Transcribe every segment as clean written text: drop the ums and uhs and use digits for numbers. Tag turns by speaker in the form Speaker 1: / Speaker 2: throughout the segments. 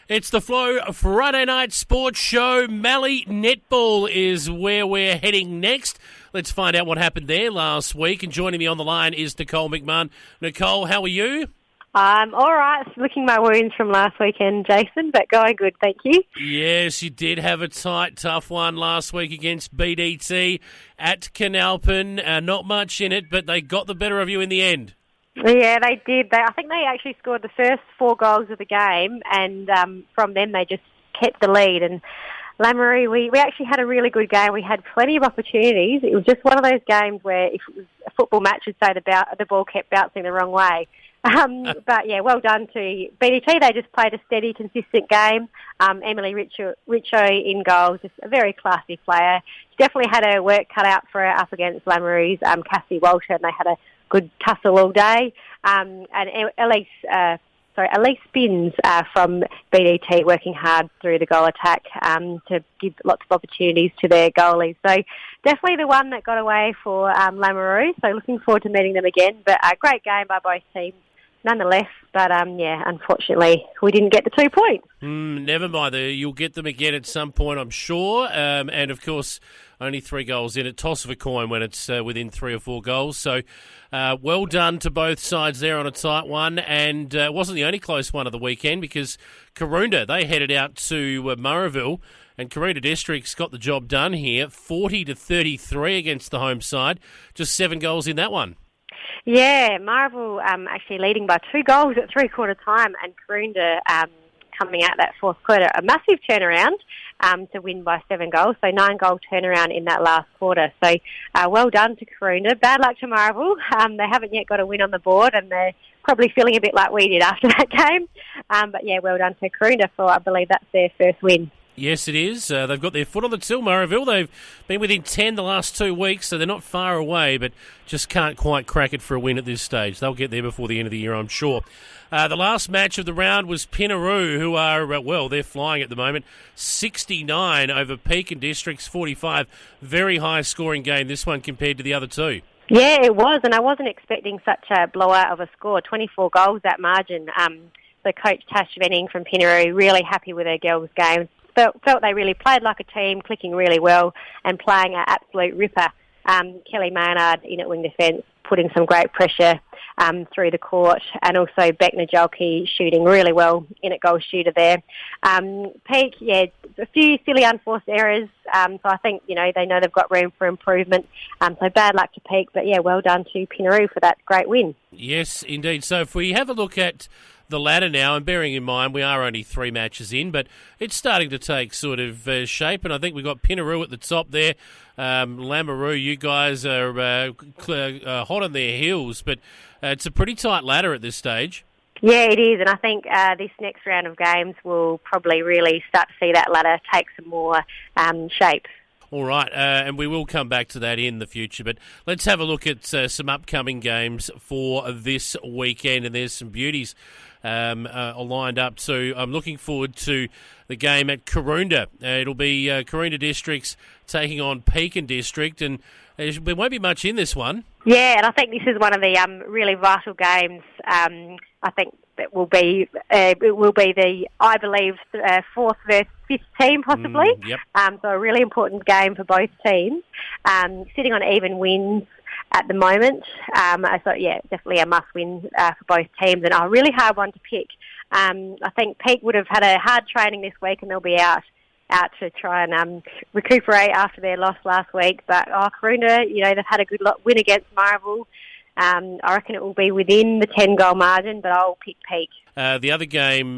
Speaker 1: It's the Flow Friday night sports show. Mallee Netball is where we're heading next. Let's find out what happened there last week. And joining me on the line is Nicole McMahon. Nicole, how are you?
Speaker 2: I'm all right. Licking my wounds from last weekend, Jason, but going good, thank you.
Speaker 1: Yes, you did have a tight, tough one last week against BDT at Canalpin. Not much in it, but they got the better of you in the end.
Speaker 2: Yeah, they did. I think they actually scored the first 4 goals of the game, and from them they just kept the lead. And Lamoureux, we actually had a really good game. We had plenty of opportunities. It was just one of those games where if it was a football match, you'd say the ball kept bouncing the wrong way. But yeah, well done to BDT. They just played a steady, consistent game. Emily Richo in goal, just a very classy player. She definitely had her work cut out for her up against Lamoureux's Cassie Walter, and they had a good tussle all day. And Elise Spins from BDT working hard through the goal attack to give lots of opportunities to their goalies. So definitely the one that got away for Lamoureux. So looking forward to meeting them again. But a great game by both teams nonetheless. But unfortunately we didn't get the 2 points.
Speaker 1: Never mind. You'll get them again at some point, I'm sure. And of course, only 3 goals in it. Toss of a coin when it's within 3 or 4 goals. So well done to both sides there on a tight one. And it wasn't the only close one of the weekend because Karoonda, they headed out to Murrayville, and Karoonda District's got the job done here. 40-33 against the home side. Just 7 goals in that one.
Speaker 2: Yeah, Murrayville actually leading by 2 goals at three-quarter time, and Karoonda coming out that fourth quarter. A massive turnaround to win by 7 goals, so 9-goal turnaround in that last quarter. So well done to Karoonda. Bad luck to Murrayville. They haven't yet got a win on the board, and they're probably feeling a bit like we did after that game. But yeah, well done to Karoonda for, I believe that's their first win.
Speaker 1: Yes, it is. They've got their foot on the till, Murrayville. They've been within 10 the last 2 weeks, so they're not far away, but just can't quite crack it for a win at this stage. They'll get there before the end of the year, I'm sure. The last match of the round was Pinaroo, who are, they're flying at the moment. 69 over Pekin District's 45. Very high-scoring game, this one, compared to the other 2.
Speaker 2: Yeah, it was, and I wasn't expecting such a blowout of a score. 24 goals, that margin. So Coach Tash Venning from Pinaroo, really happy with her girls' game. Felt they really played like a team, clicking really well and playing an absolute ripper. Kelly Maynard in at wing defence, putting some great pressure through the court, and also Beck Najolke shooting really well in at goal shooter there. Peak, a few silly unforced errors, so I think, they know they've got room for improvement. So bad luck to Peak, but well done to Pinaroo for that great win.
Speaker 1: Yes, indeed. So if we have a look at the ladder now, and bearing in mind we are only 3 matches in, but it's starting to take sort of shape, and I think we've got Pinaroo at the top there. Lamoureux, you guys are hot on their heels, but it's a pretty tight ladder at this stage.
Speaker 2: Yeah, it is, and I think this next round of games will probably really start to see that ladder take some more shape.
Speaker 1: All right, and we will come back to that in the future, but let's have a look at some upcoming games for this weekend, and there's some beauties lined up too. I'm looking forward to the game at Karoonda. It'll be Karoonda Districts taking on Pekin District, and there won't be much in this one. Yeah,
Speaker 2: and I think this is one of the really vital games. I think it will be the, I believe, 4th versus 5th team possibly.
Speaker 1: Yep.
Speaker 2: So a really important game for both teams. Sitting on even wins at the moment. So definitely a must win for both teams, and a really hard one to pick. I think Peak would have had a hard training this week, and they'll be out to try and recuperate after their loss last week. But Karoonda, they've had a good win against Murrayville. I reckon it will be within the 10-goal margin, but I'll pick Peak.
Speaker 1: The other game,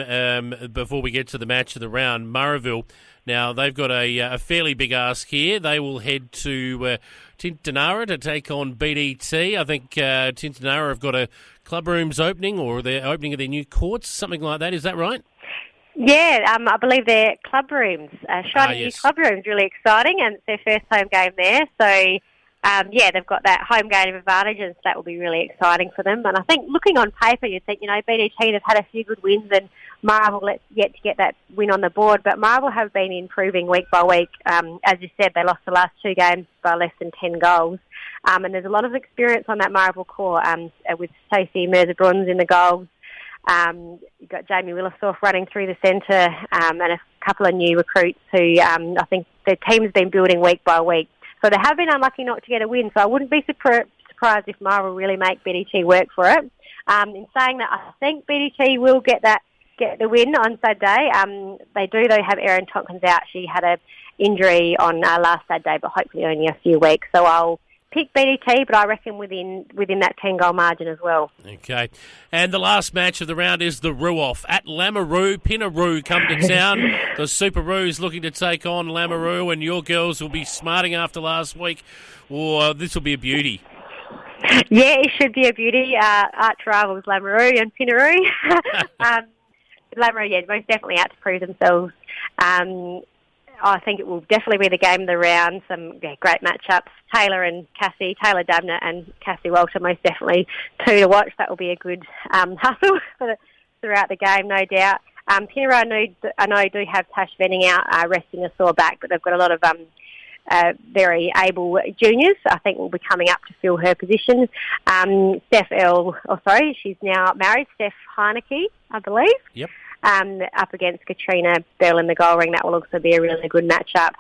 Speaker 1: before we get to the match of the round, Murrayville. Now, they've got a fairly big ask here. They will head to Tintinara to take on BDT. I think Tintinara have got a club rooms opening, or they're opening of their new courts, something like that. Is that right?
Speaker 2: Yeah, I believe they're club rooms. Shiny new club rooms, really exciting, and it's their first home game there. So, they've got that home game advantage, and so that will be really exciting for them. And I think looking on paper, you'd think, BDT have had a few good wins, and Murrayville yet to get that win on the board. But Murrayville have been improving week by week. As you said, they lost the last 2 games by less than 10 goals. And there's a lot of experience on that Murrayville core with Stacey Merza-Bruns in the goals. You've got Jamie Willistorff running through the centre, and a couple of new recruits who I think their team's been building week by week. So they have been unlucky not to get a win, so I wouldn't be surprised if Mara will really make BDT work for it. In saying that, I think BDT will get the win on Saturday. They do, though, have Erin Tompkins out. She had a injury on last Saturday, but hopefully only a few weeks. So I'll pick BDT, but I reckon within that 10-goal margin as well.
Speaker 1: Okay. And the last match of the round is the Roo-Off at Lameroo. Pinaroo come to town. The Super Roos looking to take on Lameroo, and your girls will be smarting after last week. Oh, this will be a beauty.
Speaker 2: Yeah, it should be a beauty. Arch rivals Lameroo and Pinaroo. Lameroo, yeah, most definitely out to prove themselves. I think it will definitely be the game of the round. Some great matchups. Taylor Dabner and Cassie Walter, most definitely two to watch. That will be a good hustle throughout the game, no doubt. Pinaroo, I know do have Tash Venning out, resting a sore back, but they've got a lot of very able juniors. I think will be coming up to fill her position. She's now married, Steph Heineke, I believe.
Speaker 1: Yep.
Speaker 2: Up against Katrina Bell in the goal ring. That will also be a really good matchup.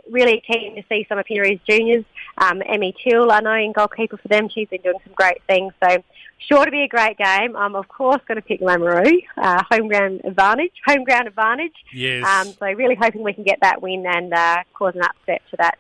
Speaker 2: Really keen to see some of Pinaroo's juniors. Emmy Till, I know, in goalkeeper for them. She's been doing some great things. So sure to be a great game. I'm, of course, going to pick Lameroo. Home ground advantage.
Speaker 1: Yes.
Speaker 2: So really hoping we can get that win and cause an upset to that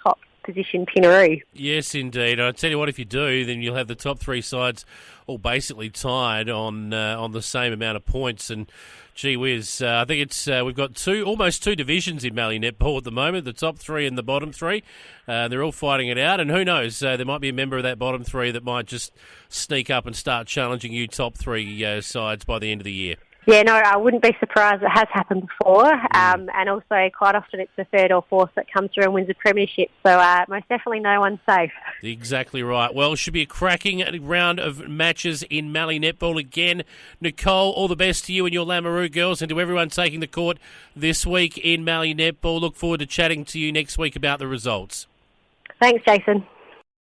Speaker 2: top position Pinaroo.
Speaker 1: Yes, indeed. I tell you what, if you do, then you'll have the top three sides all basically tied on the same amount of points. And gee whiz, I think it's we've got almost two divisions in Mallee Netball at the moment, the top three and the bottom three. They're all fighting it out, and who knows, there might be a member of that bottom three that might just sneak up and start challenging you top three sides by the end of the year.
Speaker 2: Yeah, no, I wouldn't be surprised. It has happened before. And also quite often it's the third or fourth that comes through and wins a premiership. So most definitely no one's safe.
Speaker 1: Exactly right. Well, it should be a cracking round of matches in Mallee Netball again. Nicole, all the best to you and your Lameroo girls and to everyone taking the court this week in Mallee Netball. Look forward to chatting to you next week about the results.
Speaker 2: Thanks, Jason.